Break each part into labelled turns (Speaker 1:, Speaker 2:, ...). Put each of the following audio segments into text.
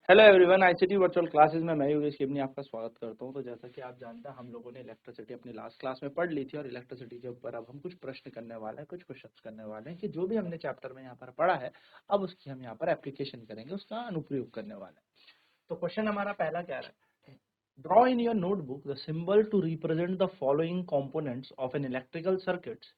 Speaker 1: Hello everyone, ICT virtual classes में मैं योगेश केवनी आपका स्वागत करता हूं। तो जैसा कि आप जानते हैं, हम लोगों ने इलेक्ट्रिसिटी अपनी लास्ट क्लास में पढ़ ली थी और इलेक्ट्रिसिटी के ऊपर अब हम कुछ प्रश्न करने वाले हैं, कुछ क्वेश्चंस करने वाले हैं कि जो भी हमने चैप्टर में यहाँ पर पढ़ा है अब उसकी हम यहाँ पर एप्लीकेशन करेंगे, उसका अनुप्रयोग करने वाले हैं। तो क्वेश्चन हमारा पहला क्या है, draw in your notebook the symbol to represent the following components of an electrical circuit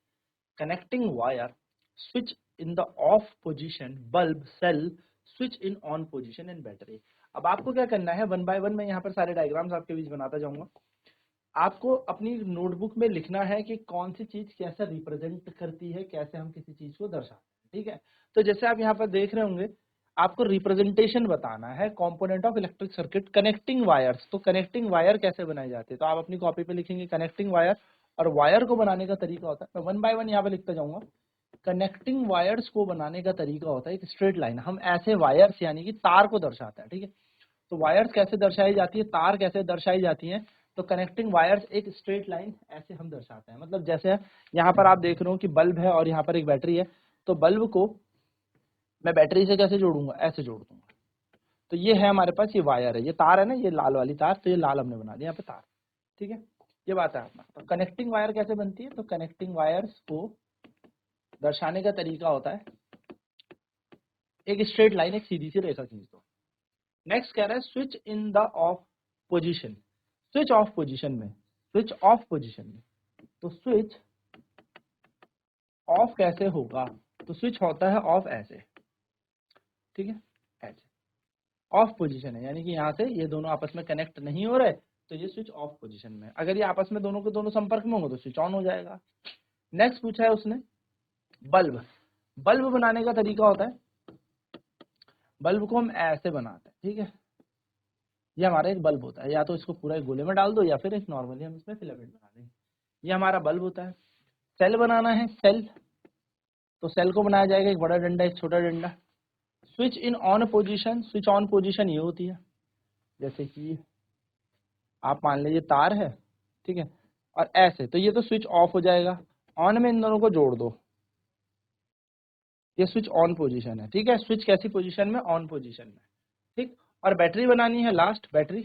Speaker 1: connecting wire, switch in the off position, bulb, cell, switch in on position and battery. अब आपको क्या करना है, one by one मैं यहाँ पर सारे diagrams आपके बीच बनाता जाऊंगा। आपको अपनी नोटबुक में लिखना है कि कौन सी चीज कैसे रिप्रेजेंट करती है, कैसे हम किसी चीज को दर्शाते हैं। ठीक है, तो जैसे आप यहाँ पर देख रहे होंगे, आपको रिप्रेजेंटेशन बताना है component of electric circuit connecting wires. तो कनेक्टिंग वायर कैसे बनाए जाते हैं, तो आप अपनी कॉपी पे लिखेंगे कनेक्टिंग वायर, और वायर को बनाने का तरीका होता है, मैं वन बाय वन यहाँ पे लिखता जाऊंगा। कनेक्टिंग वायर्स को बनाने का तरीका होता है एक स्ट्रेट लाइन, हम ऐसे वायर्स यानी कि तार को दर्शाते हैं। ठीक है, तो वायर्स कैसे दर्शाई जाती है, तार कैसे दर्शाई जाती है, तो कनेक्टिंग वायर्स एक स्ट्रेट लाइन ऐसे हम दर्शाते हैं। मतलब जैसे यहाँ पर आप देख रहे हो कि बल्ब है और यहाँ पर एक बैटरी है, तो बल्ब को मैं बैटरी से कैसे जोड़ूंगा, ऐसे जोड़ दूंगा। तो ये है हमारे पास, ये वायर है, ये तार है ना, ये लाल वाली तार, तो ये लाल हमने बना दिया यहाँ पे तार। ठीक है, ये बात है अपना। तो कनेक्टिंग वायर कैसे बनती है, तो कनेक्टिंग वायर्स को दर्शाने का तरीका होता है एक स्ट्रेट लाइन, एक सीधी सी रेखा खींच दो। नेक्स्ट कह रहा है switch in the off position, switch off position में, स्विच ऑफ पोजीशन में, तो स्विच ऑफ कैसे होगा, तो स्विच होता है ऑफ ऐसे। ठीक है, ऐसे ऑफ पोजीशन है, यानी कि यहाँ से ये दोनों आपस में कनेक्ट नहीं हो रहे, तो ये स्विच ऑफ पोजीशन में। अगर ये आपस में दोनों के दोनों संपर्क में होंगे तो स्विच ऑन हो जाएगा। नेक्स्ट पूछा है उसने बल्ब, बल्ब बनाने का तरीका होता है, बल्ब को हम ऐसे बनाते हैं। ठीक है, ये हमारा एक बल्ब होता है, या तो इसको पूरा एक गोले में डाल दो या फिर एक नॉर्मली हम इसमें फिलामेंट बना देंगे। ये हमारा बल्ब होता है। सेल बनाना है, सेल, तो सेल को बनाया जाएगा एक बड़ा डंडा एक छोटा डंडा। Switch in on position, switch on position ये होती है, जैसे कि आप मान लीजिए तार है, ठीक है, और ऐसे, तो ये तो स्विच ऑफ हो जाएगा। ऑन में इन दोनों को जोड़ दो, ये स्विच ऑन पोजीशन है। ठीक है, स्विच कैसी पोजीशन में, ऑन पोजीशन में। ठीक, और बैटरी बनानी है लास्ट, बैटरी,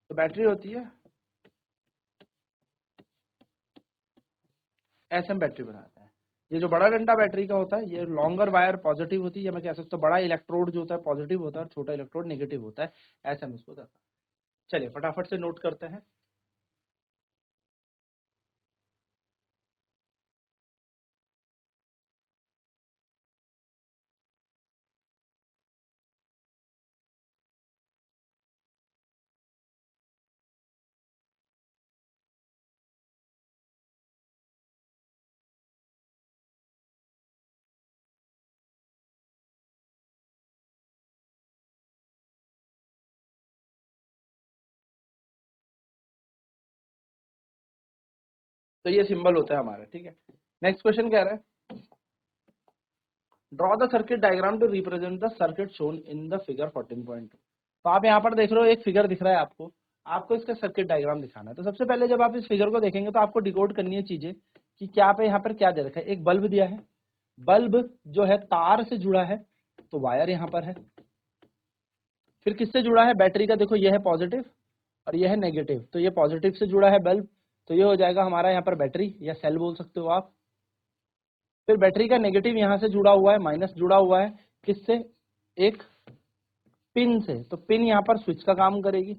Speaker 1: तो बैटरी होती है ऐसे हम बैटरी बनाते हैं। ये जो बड़ा डंडा बैटरी का होता है, ये लॉन्गर वायर पॉजिटिव होती है, या मैं कह सकता हूँ बड़ा इलेक्ट्रोड जो होता है पॉजिटिव होता है और छोटा इलेक्ट्रोड नेगेटिव होता है, ऐसे हम इसको दर्शाते हैं। चलिए फटाफट से नोट करते हैं। तो ये सिंबल होता है हमारा। ठीक है, नेक्स्ट क्वेश्चन कह रहा है draw the circuit diagram to represent the circuit shown in the figure 14.2। तो आप यहाँ पर देख रहे हो एक फिगर दिख रहा है आपको, आपको इसका सर्किट डायग्राम दिखाना है। तो सबसे पहले जब आप इस फिगर को देखेंगे तो आपको डिकोड करनी है चीजें कि क्या पे यहाँ पर क्या दे रखा है। एक बल्ब दिया है, बल्ब जो है तार से जुड़ा है, तो वायर यहाँ पर है। फिर किससे जुड़ा है, बैटरी का, देखो ये है पॉजिटिव और ये है नेगेटिव, तो ये पॉजिटिव से जुड़ा है बल्ब, तो ये हो जाएगा हमारा यहाँ पर बैटरी या सेल बोल सकते हो आप। फिर बैटरी का नेगेटिव यहाँ से जुड़ा हुआ है, माइनस जुड़ा हुआ है किससे, एक पिन से, तो पिन यहाँ पर स्विच का काम करेगी।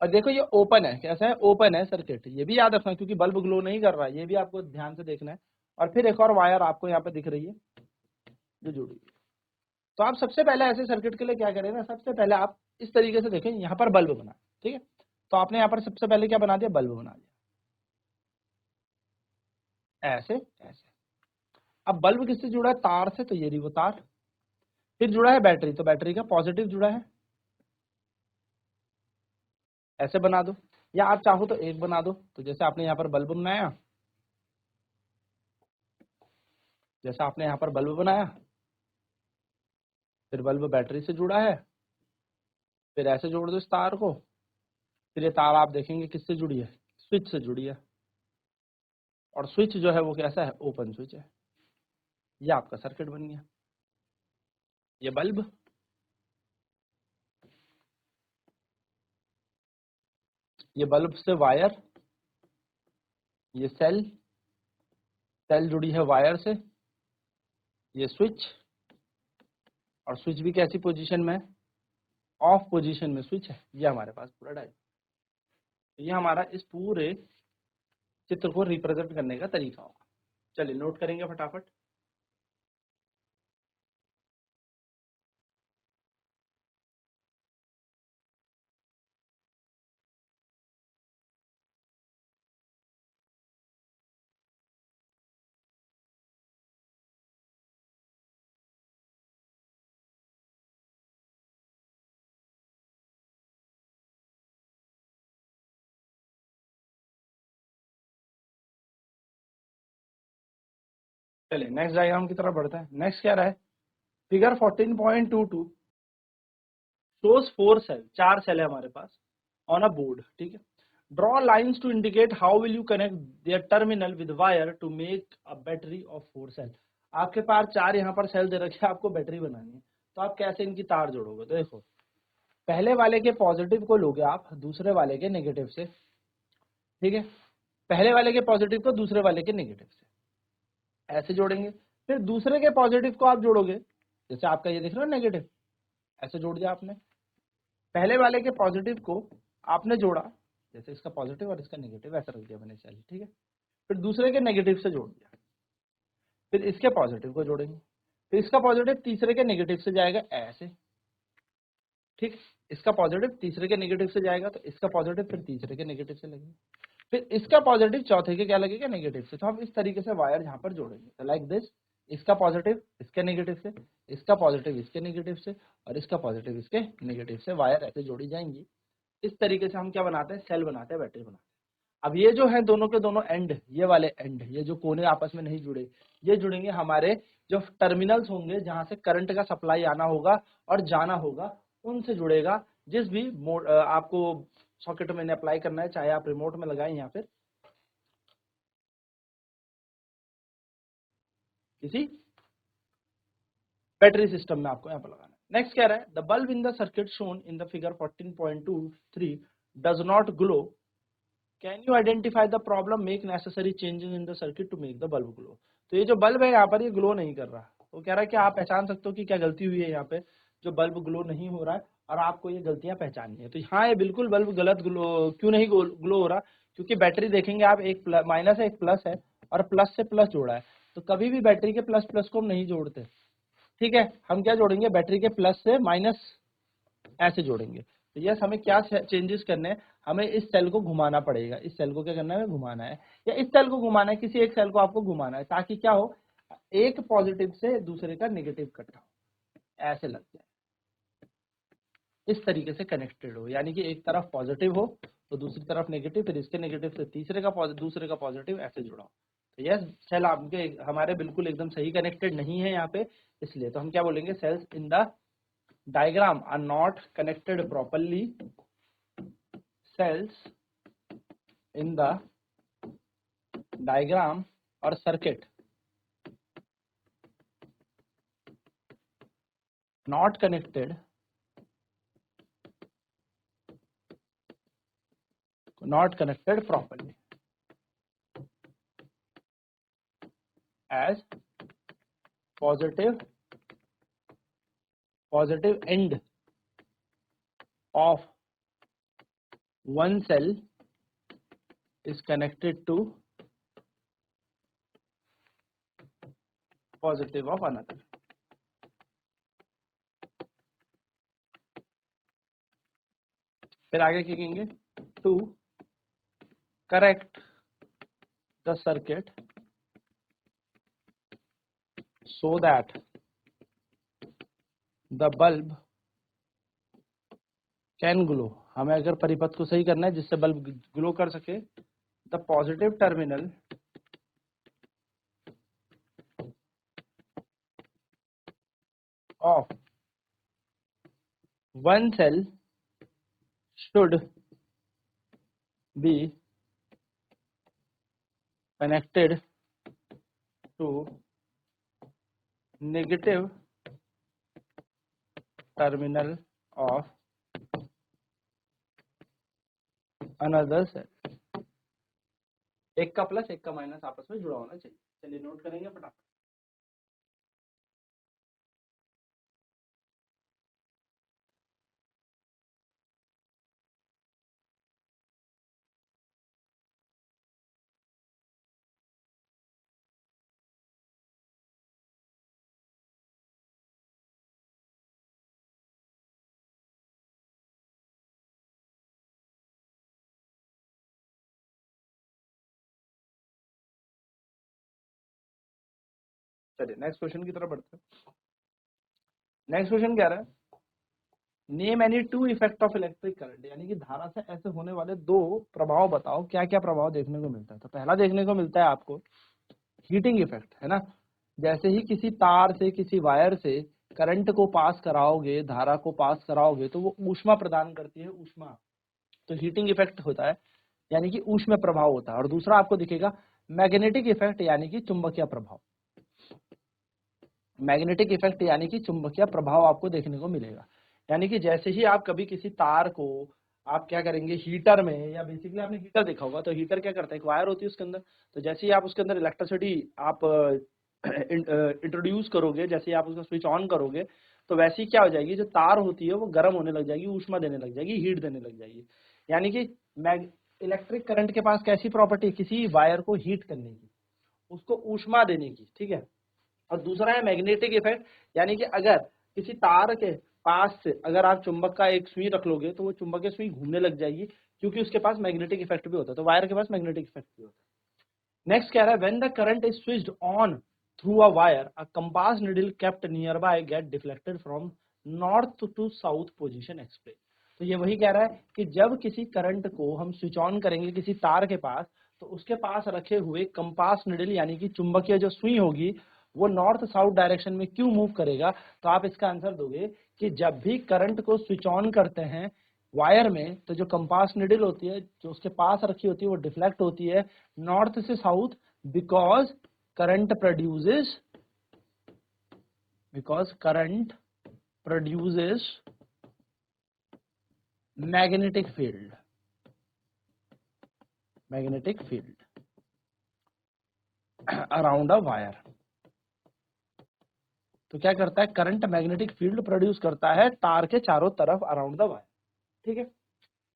Speaker 1: और देखो ये ओपन है, कैसा है, ओपन है सर्किट, ये भी याद रखना क्योंकि बल्ब ग्लो नहीं कर रहा है, ये भी आपको ध्यान से देखना है। और फिर एक और वायर आपको यहाँ पे दिख रही है जो जुड़ी है। तो आप सबसे पहले ऐसे सर्किट के लिए क्या करें ना, सबसे पहले आप इस तरीके से देखें, यहाँ पर बल्ब बना, ठीक है, तो आपने यहाँ पर सबसे पहले क्या बना दिया, बल्ब बना दिया ऐसे ऐसे। अब बल्ब किससे जुड़ा है, तार से, तो ये रही वो तार। फिर जुड़ा है बैटरी, तो बैटरी का पॉजिटिव जुड़ा है, ऐसे बना दो, या आप चाहो तो एक बना दो। तो जैसे आपने यहाँ पर बल्ब बनाया, जैसे आपने यहाँ पर बल्ब बनाया, फिर बल्ब बैटरी से जुड़ा है, फिर ऐसे जोड़ दो इस तार को। फिर ये तार आप देखेंगे किससे जुड़ी है, स्विच से जुड़ी है, और स्विच जो है वो कैसा है, ओपन स्विच है। ये आपका सर्किट बन गया। ये बल्ब, ये बल्ब से वायर, ये सेल, सेल जुड़ी है वायर से, ये स्विच, और स्विच भी कैसी पोजीशन में है, ऑफ पोजीशन में स्विच है। ये हमारे पास पूरा डायग्राम। ये हमारा इस पूरे चित्र को रिप्रेजेंट करने का तरीका होगा। चलिए नोट करेंगे फटाफट। चलिए नेक्स्ट डायग्राम की तरफ बढ़ते हैं। नेक्स्ट क्या रहा है, फिगर 14.22 शोज 4 सेल, 4 सेल है हमारे पास ऑन अ बोर्ड, ठीक है। Draw lines to indicate how will you connect their terminal with wire to make a battery of 4 cell. आपके पास 4 यहाँ पर सेल दे रखे हैं, आपको बैटरी बनानी है, तो आप कैसे इनकी तार जोड़ोगे। तो देखो, पहले वाले के पॉजिटिव को लोगे आप दूसरे वाले के नेगेटिव से, ठीक है। पहले वाले के पॉजिटिव को दूसरे वाले के नेगेटिव से ऐसे जोड़ेंगे। फिर दूसरे के पॉजिटिव को आप जोड़ोगे, जैसे आपका ये दिख रहा है नेगेटिव, ऐसे जोड़ दिया आपने। पहले वाले के पॉजिटिव को आपने जोड़ा, जैसे इसका पॉजिटिव और इसका नेगेटिव ऐसा रख दिया मैंने सेल, ठीक है। फिर दूसरे के नेगेटिव से जोड़ दिया, फिर इसके पॉजिटिव को जोड़ेंगे, फिर इसका पॉजिटिव तीसरे के नेगेटिव से जाएगा ऐसे, ठीक। इसका पॉजिटिव तीसरे के नेगेटिव से जाएगा, तो इसका पॉजिटिव फिर तीसरे के नेगेटिव से लगेगा, फिर इसका पॉजिटिव चौथे के क्या लगेगा, नेगेटिव से। तो हम इस तरीके से वायर यहाँ पर जोड़ेंगे, तो लाइक दिस, इसका पॉजिटिव इसके नेगेटिव से, इसका पॉजिटिव इसके नेगेटिव से, और इसका पॉजिटिव इसके नेगेटिव से वायर ऐसे जोड़ी जाएंगी। इस तरीके से हम क्या बनाते हैं, सेल बनाते हैं, बैटरी बनाते हैं। अब ये जो है दोनों के दोनों एंड, ये वाले एंड, ये जो कोने आपस में नहीं जुड़े, ये जुड़ेंगे हमारे जो टर्मिनल्स होंगे जहां से करंट का सप्लाई आना होगा और जाना होगा, उनसे जुड़ेगा। जिस भी आपको सॉकेट में अप्लाई करना है, चाहे आप रिमोट में लगाएं या फिर किसी बैटरी सिस्टम में आपको यहाँ पर लगाना है। नेक्स्ट क्या रहा है, the bulb in the circuit shown in the figure 14.23 does not glow, can you identify the problem, make necessary changes in the circuit to make the bulb glow. तो ये जो बल्ब है यहाँ पर ये ग्लो नहीं कर रहा, तो कह रहा है कि आप पहचान सकते हो कि क्या गलती हुई है यहाँ पे, जो बल्ब ग्लो नहीं हो रहा है, और आपको ये गलतियां पहचाननी है। तो हाँ, ये बिल्कुल बल्ब गलत ग्लो क्यों नहीं ग्लो हो रहा, क्योंकि बैटरी देखेंगे आप, एक माइनस है एक प्लस है, और प्लस से प्लस जोड़ा है। तो कभी भी बैटरी के प्लस प्लस को हम नहीं जोड़ते, ठीक है। हम क्या जोड़ेंगे, बैटरी के प्लस से माइनस ऐसे जोड़ेंगे। तो यस, हमें क्या चेंजेस करने हैं, हमें इस सेल को घुमाना पड़ेगा। इस सेल को क्या करना है, घुमाना है, या इस सेल को घुमाना है, किसी एक सेल को आपको घुमाना है, ताकि क्या हो, एक पॉजिटिव से दूसरे का नेगेटिव इकट्ठा हो, ऐसे लग जाए, इस तरीके से कनेक्टेड हो, यानी कि एक तरफ पॉजिटिव हो तो दूसरी तरफ नेगेटिव, फिर इसके नेगेटिव से तीसरे का दूसरे का पॉजिटिव, ऐसे जुड़ा हो। तो यस, सेल आपके हमारे बिल्कुल एकदम सही कनेक्टेड नहीं है यहाँ पे, इसलिए तो हम क्या बोलेंगे, cells in the diagram are not connected properly, cells in the diagram or circuit not connected properly as positive end of one cell is connected to positive of another. फिर आगे क्या कहेंगे, to correct the circuit so that the bulb can glow. हमें अगर परिपथ को सही करना है जिससे बल्ब ग्लो कर सके, the positive terminal of one cell should be connected to negative terminal of another cell. एक का प्लस एक का माइनस आपस में जुड़ा होना चाहिए। चलिए नोट करेंगे फटाफट। चलिए नेक्स्ट क्वेश्चन की तरफ बढ़ते हैं। नेक्स्ट क्वेश्चन क्या रहा है, name any two effect of electric current, यानी कि धारा से ऐसे होने वाले दो प्रभाव बताओ, क्या क्या प्रभाव देखने को मिलता है। तो पहला देखने को मिलता है आपको हीटिंग इफेक्ट, है ना। जैसे ही किसी तार से किसी वायर से करंट को पास कराओगे, धारा को पास कराओगे, तो वो ऊष्मा प्रदान करती है, ऊष्मा। तो हीटिंग इफेक्ट होता है, यानी कि ऊष्मा प्रभाव होता है। और दूसरा आपको दिखेगा मैग्नेटिक इफेक्ट, यानी कि चुंबकीय प्रभाव। मैग्नेटिक इफेक्ट यानी कि चुंबकीय प्रभाव आपको देखने को मिलेगा। यानी कि जैसे ही आप कभी किसी तार को आप क्या करेंगे हीटर में, या बेसिकली आपने हीटर देखा होगा, तो हीटर क्या करता है, एक वायर होती है उसके अंदर। तो जैसे ही आप उसके अंदर इलेक्ट्रिसिटी आप इंट्रोड्यूस करोगे, जैसे ही आप उसका स्विच ऑन करोगे, तो वैसे ही क्या हो जाएगी, जो तार होती है वो गर्म होने लग जाएगी, ऊष्मा देने लग जाएगी, हीट देने लग जाएगी। यानी कि इलेक्ट्रिक करंट के पास कैसी प्रॉपर्टी, किसी वायर को हीट करने की, उसको ऊष्मा देने की, ठीक है। और दूसरा है मैग्नेटिक इफेक्ट, यानी कि अगर किसी तार के पास से अगर आप चुंबक का एक सुई रख लोगे, तो वो चुंबकीय सुई घूमने लग जाएगी, क्योंकि उसके पास मैग्नेटिक इफेक्ट भी होता है। तो वायर के पास मैग्नेटिक इफेक्ट भी होता है। नेक्स्ट कह रहा है when the current is switched on through a wire, a compass needle kept nearby get deflected from north to south position explain. तो ये वही कह रहा है कि जब किसी करंट को हम स्विच ऑन करेंगे किसी तार के पास, तो उसके पास रखे हुए कंपास निडल यानी कि चुंबकीय जो सुई होगी, वो नॉर्थ साउथ डायरेक्शन में क्यों मूव करेगा। तो आप इसका आंसर दोगे कि जब भी करंट को स्विच ऑन करते हैं वायर में, तो जो कंपास निडल होती है जो उसके पास रखी होती है वो डिफ्लेक्ट होती है नॉर्थ से south, because current produces magnetic field around a wire. तो क्या करता है, करंट मैग्नेटिक फील्ड प्रोड्यूस करता है तार के चारों तरफ अराउंड द वायर, ठीक है।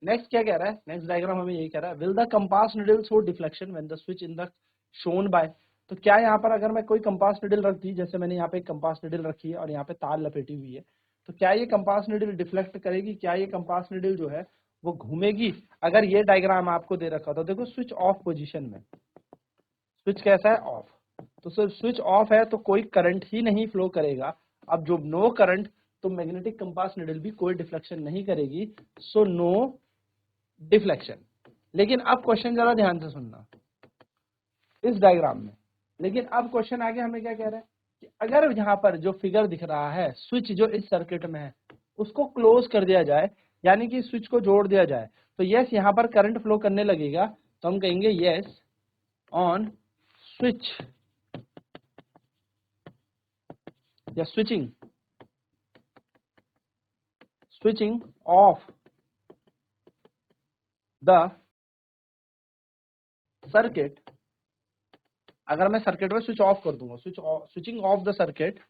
Speaker 1: नेक्स्ट क्या कह रहा है, नेक्स्ट डायग्राम हमें यही कह रहा है, will the compass needle show deflection when the switch in the shown by. तो क्या यहाँ पर अगर मैं कोई कंपास निडल रख दी, जैसे मैंने यहाँ पे एक कंपास निडल रखी है और यहाँ पे तार लपेटी हुई है, तो क्या ये कंपास निडल डिफ्लेक्ट करेगी, क्या ये कंपास निडल जो है वो घूमेगी। अगर ये डायग्राम आपको दे रखा था, देखो स्विच ऑफ पोजीशन में, स्विच कैसा है, ऑफ। तो सर स्विच ऑफ है तो कोई करंट ही नहीं फ्लो करेगा। अब जो नो करंट, तो मैग्नेटिक कंपास निडल भी कोई डिफ्लेक्शन नहीं करेगी, सो नो डिफ्लेक्शन। लेकिन अब क्वेश्चन जरा ध्यान से सुनना इस डायग्राम में। लेकिन अब क्वेश्चन आगे हमें क्या कह रहा है कि अगर यहाँ पर जो फिगर दिख रहा है, स्विच जो इस सर्किट में है उसको क्लोज कर दिया जाए, यानी कि स्विच को जोड़ दिया जाए, तो यस यहाँ पर करंट फ्लो करने लगेगा। तो हम कहेंगे यस ऑन स्विच या स्विचिंग ऑफ द सर्किट। अगर मैं सर्किट में स्विच ऑफ कर दूंगा, switching off the circuit,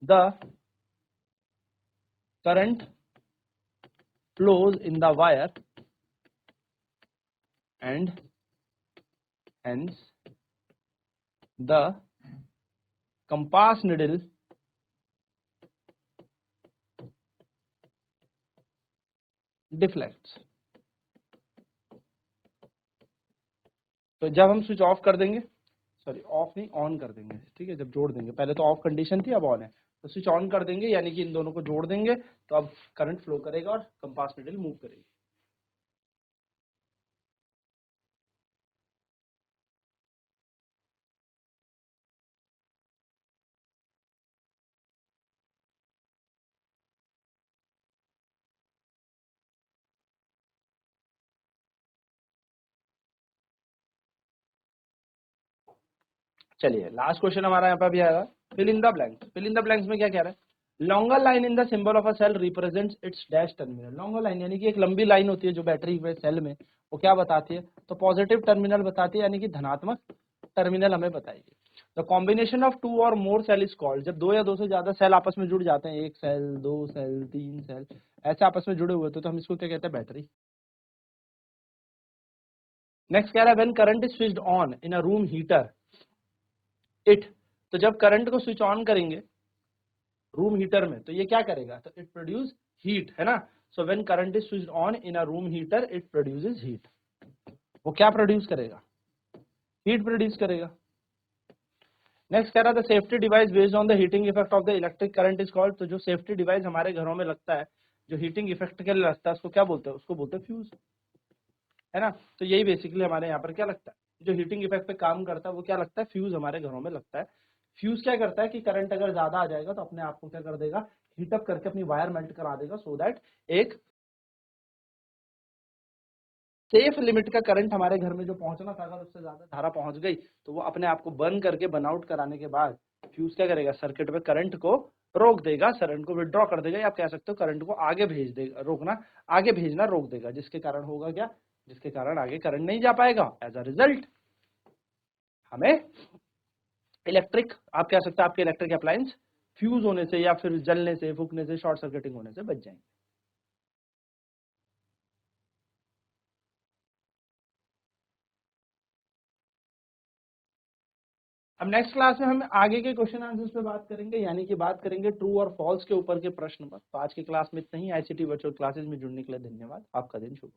Speaker 1: the current flows in the wire and hence the compass needle deflects। तो जब हम स्विच ऑफ कर देंगे, सॉरी ऑफ नहीं ऑन कर देंगे, ठीक है, जब जोड़ देंगे, पहले तो ऑफ कंडीशन थी अब ऑन है, तो स्विच ऑन कर देंगे यानी कि इन दोनों को जोड़ देंगे, तो अब करंट फ्लो करेगा और कंपास निडल मूव करेगी। चलिए लास्ट क्वेश्चन हमारा यहाँ पे भी आएगा, fill in the blanks. Fill in the blanks में क्या कह रहा है, longer line in the symbol of a cell represents its dash terminal. Longer line यानी कि एक लंबी लाइन होती है जो बैटरी में सेल में, वो क्या बताती है, तो पॉजिटिव टर्मिनल बताती है, यानी कि धनात्मक टर्मिनल हमें बताएगी। द कॉम्बिनेशन ऑफ 2 और मोर सेल इज कॉल्ड, जब 2 या 2 से ज्यादा सेल आपस में जुड़ जाते हैं, एक सेल, 2 सेल, 3 सेल ऐसे आपस में जुड़े हुए तो हम इसको क्या कहते हैं, बैटरी। नेक्स्ट कह रहा है when current is switched on in a room heater it, तो जब करंट को स्विच ऑन करेंगे रूम हीटर में तो ये क्या करेगा, तो इट प्रोड्यूस हीट, है ना। So when current is switched on in a room heater it produces heat, वो क्या प्रोड्यूस करेगा, हीट प्रोड्यूस करेगा। नेक्स्ट कह रहा था safety device based on the heating effect of the electric current is called, तो जो सेफ्टी डिवाइस हमारे घरों में लगता है जो हीटिंग इफेक्ट के लिए लगता है उसको क्या बोलते हैं, उसको बोलते हैं फ्यूज, है ना। तो यही बेसिकली हमारे यहाँ पर क्या लगता है, जो हीटिंग इफेक्ट पे काम करता है वो क्या लगता है, फ्यूज हमारे घरों में लगता है। फ्यूज क्या करता है कि करंट अगर ज्यादा आ जाएगा तो अपने आप को क्या कर देगा, हीटअप करके अपनी वायर मेल्ट करा देगा, सो दैट एक सेफ लिमिट का करंट हमारे घर में जो पहुंचना था अगर उससे ज्यादा धारा पहुंच गई तो वो अपने आप को बर्न करके बर्न आउट कराने के बाद फ्यूज क्या करेगा, सर्किट में करंट को रोक देगा, करंट को विड्रॉ कर देगा, या आप कह सकते हो करंट को आगे भेज देगा, रोकना आगे भेजना रोक देगा, जिसके कारण होगा क्या, जिसके कारण आगे करंट नहीं जा पाएगा। एज अ रिजल्ट हमें इलेक्ट्रिक, आप कह सकते हैं आपके इलेक्ट्रिक अप्लायंस फ्यूज होने से या फिर जलने से, फूकने से, शॉर्ट सर्किटिंग होने से बच जाएंगे। अब नेक्स्ट क्लास में हम आगे के क्वेश्चन आंसर्स पे बात करेंगे, यानी कि बात करेंगे ट्रू और फॉल्स के ऊपर के प्रश्न पर। तो आज की क्लास में इतना ही। आईसीटी वर्चुअल क्लासेस में जुड़ने के लिए धन्यवाद। आपका दिन शुभ।